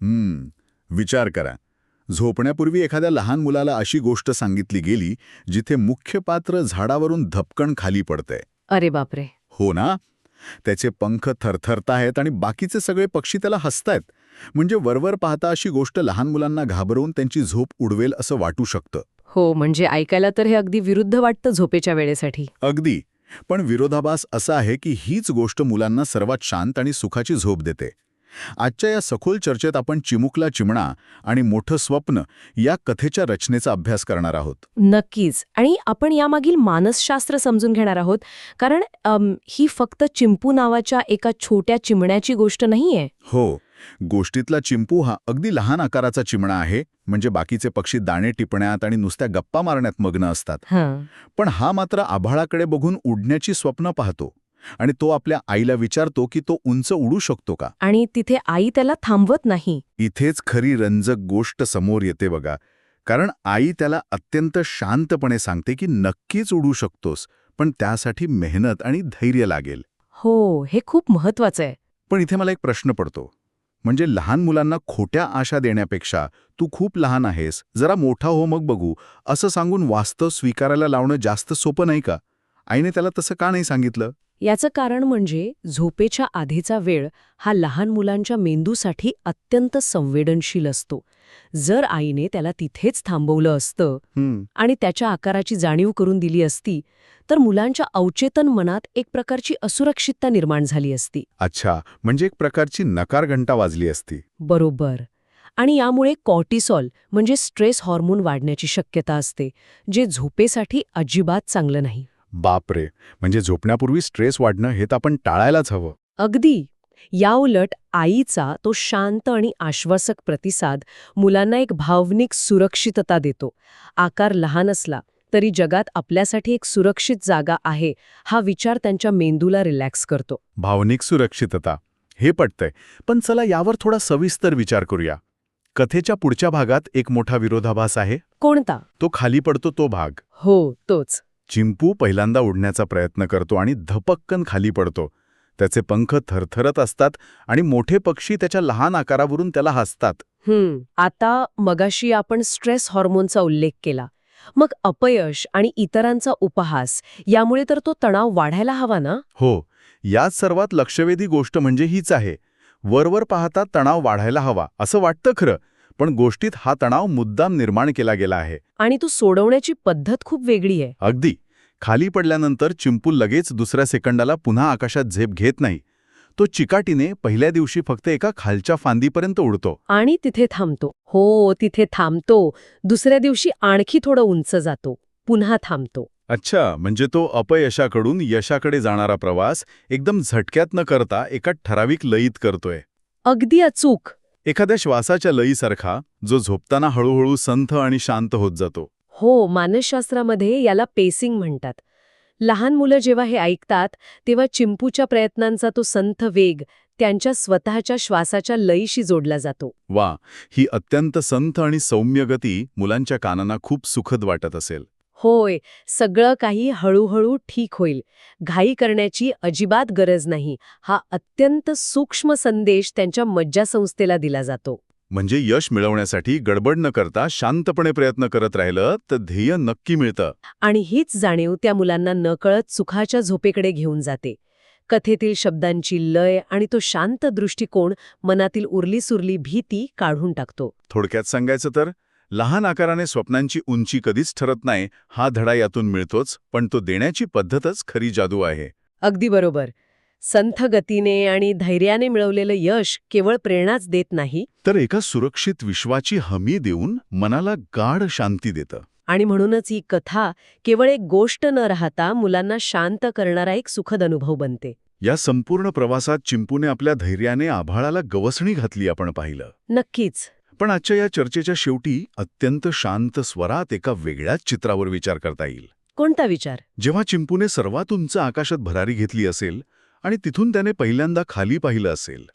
विचार करा. झोपण्यापूर्वी एखाद्या लहान मुलाला अशी गोष्ट सांगितली गेली जिथे मुख्य पात्र झाडावरून धपकन खाली पडतंय. अरे बापरे. हो ना? त्याचे पंख थरथरताहेत आणि बाकीचे सगळे पक्षी त्याला हसतायत. म्हणजे वरवर पाहता अशी गोष्ट लहान मुलांना घाबरवून त्यांची झोप उडवेल असं वाटू शकतं. हो, म्हणजे ऐकायला तर हे अगदी विरुद्ध वाटतं झोपेच्या वेळेसाठी. अगदी. पण विरोधाभास असा आहे की हीच गोष्ट मुलांना सर्वात शांत आणि सुखाची झोप देते. आजच्या या सखोल चर्चेत आपण चिमुकला चिमणा आणि मोठं स्वप्न या कथेच्या रचनेचा अभ्यास करणार आहोत. नक्कीच. आणि आपण यामागील मानसशास्त्र समजून घेणार आहोत, कारण ही फक्त चिंपू नावाच्या एका छोट्या चिमण्याची गोष्ट नाहीये. हो, गोष्टीतला चिंपू हा अगदी लहान आकाराचा चिमणा आहे. म्हणजे बाकीचे पक्षी दाणे टिपण्यात आणि नुसत्या गप्पा मारण्यात मग्न असतात. पण हा मात्र आभाळाकडे बघून उडण्याची स्वप्न पाहतो आणि तो आपल्या आईला विचारतो की तो उंच उडू शकतो का. आणि तिथे आई त्याला थांबवत नाही. इथेच खरी रंजक गोष्ट समोर येते बघा. कारण आई त्याला अत्यंत शांतपणे सांगते की नक्कीच उडू शकतोस, पण त्यासाठी मेहनत आणि धैर्य लागेल. हो, हे खूप महत्वाचं आहे. पण इथे मला एक प्रश्न पडतो. म्हणजे लहान मुलांना खोट्या आशा देण्यापेक्षा तू खूप लहान आहेस, जरा मोठा हो मग बघू, असं सांगून वास्तव स्वीकारायला लावणं जास्त सोपं नाही का? आईने त्याला तसं का नाही सांगितलं? याचं कारण म्हणजे झोपेच्या आधीचा वेळ हा लहान मुलांच्या मेंदूसाठी अत्यंत संवेदनशील असतो. जर आईने त्याला तिथेच थांबवलं असतं आणि त्याच्या आकाराची जाणीव करून दिली असती, तर मुलांच्या अवचेतन मनात एक प्रकारची असुरक्षितता निर्माण झाली असती. अच्छा, म्हणजे एक प्रकारची नकार घंटा वाजली असती. बरोबर. आणि यामुळे कॉर्टिसॉल म्हणजे स्ट्रेस हॉर्मोन वाढण्याची शक्यता असते, जे झोपेसाठी अजिबात चांगलं नाही. बापरे, म्हणजे झोपण्यापूर्वी स्ट्रेस वाढणं हे तर आपण टाळायलाच हवं. अगदी. याउलट आईचा तो शांत आणि आश्वासक प्रतिसाद मुलांना एक भावनिक सुरक्षितता देतो. आकार लहान असला तरी जगात आपल्यासाठी एक सुरक्षित जागा आहे, हा विचार त्यांच्या मेंदूला रिलॅक्स करतो. भावनिक सुरक्षितता, हे पटतंय. पण चला यावर थोडा सविस्तर विचार करूया. कथेच्या पुढच्या भागात एक मोठा विरोधाभास आहे. कोणता? तो खाली पडतो तो भाग. हो, तोच. चिंपू पहिल्यांदा उडण्याचा प्रयत्न करतो आणि धपक्कन खाली पडतो. त्याचे पंख थरथरत असतात आणि मोठे पक्षी त्याच्या लहान आकारावरून त्याला हसतात. आता मगाशी आपण स्ट्रेस हॉर्मोनचा उल्लेख केला. मग अपयश आणि इतरांचा उपहास यामुळे तर तो तणाव वाढायला हवा ना? हो, यात सर्वात लक्षवेधी गोष्ट म्हणजे हीच आहे. वरवर पाहता तणाव वाढायला हवा असं वाटतं खरं, पण गोष्टीत हा तणाव मुद्दाम निर्माण केला गेला आहे. आणि तो सोडवण्याची पद्धत खूप वेगळी आहे. अगदी. खाली पडल्यानंतर चिंपू लगेच दुसऱ्या सेकंदाला पुन्हा आकाशात झेप घेत नाही. तो चिकाटीने पहिल्या दिवशी फक्त एका खालच्या फांदीपर्यंत उडतो. आणि तिथे थांबतो. हो, तिथे थांबतो. दुसऱ्या दिवशी आणखी थोडं उंच जातो. पुन्हा थांबतो. अच्छा, म्हणजे तो अपयशाकडून यशाकडे जाणारा प्रवास एकदम झटक्यात न करता एका ठराविक लयीत करतोय. अगदी अचूक. एखाद्या श्वासाच्या लयीसारखा, जो झोपताना हळूहळू संथ आणि शांत होत जातो. हो, मानसशास्त्रामध्ये याला पेसिंग म्हणतात. लहान मुलं जेव्हा हे ऐकतात, तेव्हा चिंपूच्या प्रयत्नांचा तो संथ वेग त्यांच्या स्वतःच्या श्वासाच्या लयीशी जोडला जातो. वा, ही अत्यंत संथ आणि सौम्य गती मुलांच्या कानांना खूप सुखद वाटत असेल. होय, सगळं काही हळूहळू ठीक होईल. घाई करण्याची अजिबात गरज नाही. हा अत्यंत सूक्ष्म संदेश त्यांच्या मज्जासंस्थेला दिला जातो. म्हणजे यश मिळवण्यासाठी गडबड न करता शांतपणे प्रयत्न करत राहिलं तर ध्येय नक्की मिळतं. आणि हीच जाणीव त्या मुलांना नकळत सुखाच्या झोपेकडे घेऊन जाते. कथेतील शब्दांची लय आणि तो शांत दृष्टिकोन मनातील उरलीसुरली भीती काढून टाकतो. थोडक्यात सांगायचं तर, लहान आकाराने स्वप्नांची उंची कधीच ठरत नाही, हा धडा यातून मिळतोच, पण तो देण्याची पद्धतच खरी जादू आहे. अगदी बरोबर. संथ गतीने आणि धैर्याने मिळवलेलं यश केवळ प्रेरणाच देत नाही, तर एका सुरक्षित विश्वाची हमी देऊन मनाला गाढ शांती देतं. आणि म्हणूनच ही कथा केवळ एक गोष्ट न राहता मुलांना शांत करणारा एक सुखद अनुभव बनते. या संपूर्ण प्रवासात चिंपूने आपल्या धैर्याने आभाळाला गवसणी घातली आपण पाहिलं. नक्कीच. पण आजच्या या चर्चेच्या शेवटी अत्यंत शांत स्वरात एका वेगळ्याच चित्रावर विचार करता येईल. कोणता विचार? जेव्हा चिंपूने सर्वात उंच आकाशात भरारी घेतली असेल आणि तिथून त्याने पहिल्यांदा खाली पाहिलं असेल,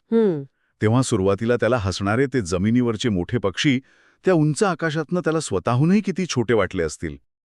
तेव्हा सुरुवातीला त्याला हसणारे ते जमिनीवरचे मोठे पक्षी त्या उंच आकाशातनं त्याला स्वतःहूनही किती छोटे वाटले असतील.